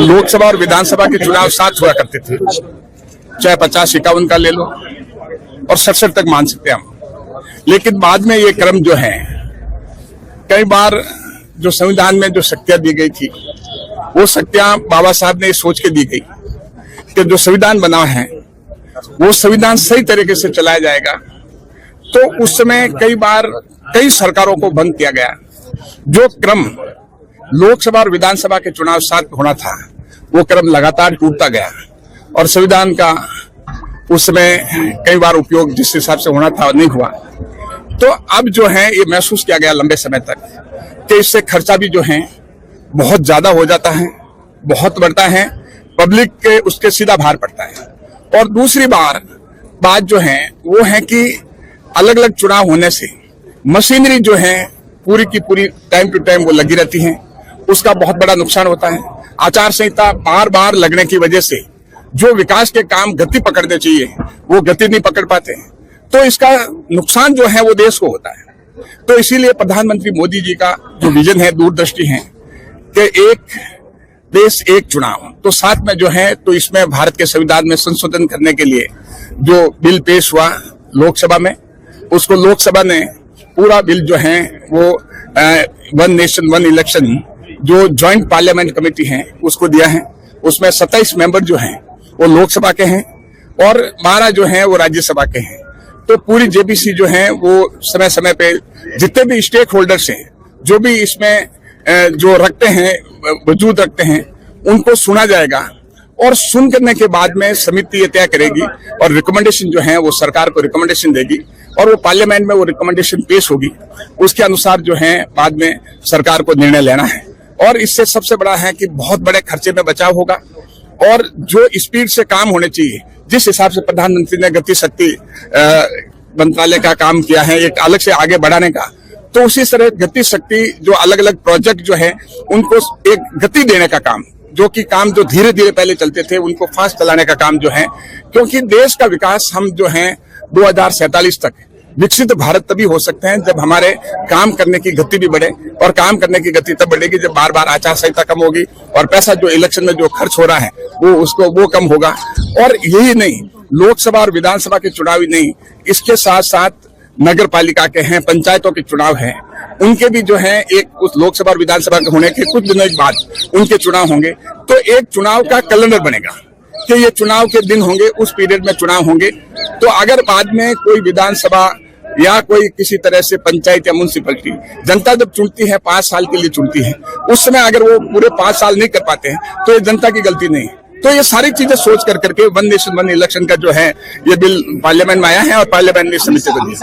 लोकसभा और विधानसभा के चुनाव साथ हुआ करते थे, चाहे 50-51 का ले लो और 67 तक मान सकते हैं हम। लेकिन बाद में ये क्रम जो है, कई बार जो संविधान में जो शक्तियां दी गई थी, वो शक्तियां बाबा साहब ने सोच के दी गई कि जो संविधान बना है वो संविधान सही तरीके से चलाया जाएगा। तो उस समय कई बार कई सरकारों को भंग किया गया। जो क्रम लोकसभा और विधानसभा के चुनाव साथ होना था, वो क्रम लगातार टूटता गया और संविधान का उस समय कई बार उपयोग जिस हिसाब से होना था नहीं हुआ। तो अब जो है ये महसूस किया गया लंबे समय तक कि इससे खर्चा भी जो है बहुत ज्यादा हो जाता है, बहुत बढ़ता है, पब्लिक के उसके सीधा भार पड़ता है। और दूसरी बात जो है वो है कि अलग अलग चुनाव होने से मशीनरी जो है पूरी की पूरी टाइम टू टाइम वो लगी रहती है, उसका बहुत बड़ा नुकसान होता है। आचार संहिता बार बार लगने की वजह से जो विकास के काम गति पकड़ने चाहिए वो गति नहीं पकड़ पाते, तो इसका नुकसान जो है वो देश को होता है। तो इसीलिए प्रधानमंत्री मोदी जी का जो विजन है, दूरदृष्टि है कि एक देश एक चुनाव, तो साथ में जो है तो इसमें भारत के संविधान में संशोधन करने के लिए जो बिल पेश हुआ लोकसभा में, उसको लोकसभा ने पूरा बिल जो है वो वन नेशन वन इलेक्शन जो ज्वाइंट पार्लियामेंट कमेटी है उसको दिया है। उसमें 27 मेंबर जो हैं वो लोकसभा के हैं और 12 जो हैं वो राज्यसभा के हैं। तो पूरी जेपीसी जो है वो समय समय पे जितने भी स्टेक होल्डर्स हैं, जो भी इसमें जो रखते हैं वजूद रखते हैं, उनको सुना जाएगा और सुन करने के बाद में समिति ये तय करेगी और रिकमेंडेशन जो है वो सरकार को रिकमेंडेशन देगी और वो पार्लियामेंट में वो रिकमेंडेशन पेश होगी। उसके अनुसार जो है बाद में सरकार को निर्णय लेना है और इससे सबसे बड़ा है कि बहुत बड़े खर्चे में बचाव होगा और जो स्पीड से काम होने चाहिए, जिस हिसाब से प्रधानमंत्री ने गति शक्ति मंत्रालय का काम किया है एक अलग से आगे बढ़ाने का, तो उसी तरह गति शक्ति जो अलग अलग प्रोजेक्ट जो है उनको एक गति देने का काम, जो कि काम जो धीरे धीरे पहले चलते थे उनको फास्ट चलाने का काम जो है, क्योंकि देश का विकास हम जो है 2047 तक विकसित भारत तभी हो सकते हैं जब हमारे काम करने की गति भी बढ़े और काम करने की गति तब बढ़ेगी जब बार बार आचार संहिता कम होगी और पैसा जो इलेक्शन में जो खर्च हो रहा है वो कम होगा। और यही नहीं, लोकसभा और विधानसभा के चुनाव ही नहीं, इसके साथ साथ नगर पालिका के हैं, पंचायतों के चुनाव हैं, उनके भी जो है एक उस लोकसभा और विधानसभा के होने के कुछ दिनों के बाद उनके चुनाव होंगे। तो एक चुनाव का कैलेंडर बनेगा कि ये चुनाव के दिन होंगे, उस पीरियड में चुनाव होंगे। तो अगर बाद में कोई विधानसभा या कोई किसी तरह से पंचायत या म्युनिसिपैलिटी जनता जब चुनती है 5 साल के लिए चुनती है, उस समय अगर वो पूरे 5 साल नहीं कर पाते हैं तो ये जनता की गलती नहीं। तो ये सारी चीजें सोच कर करके वन नेशन वन इलेक्शन का जो है ये बिल पार्लियामेंट में आया है और पार्लियामेंट ने समिति को दिया।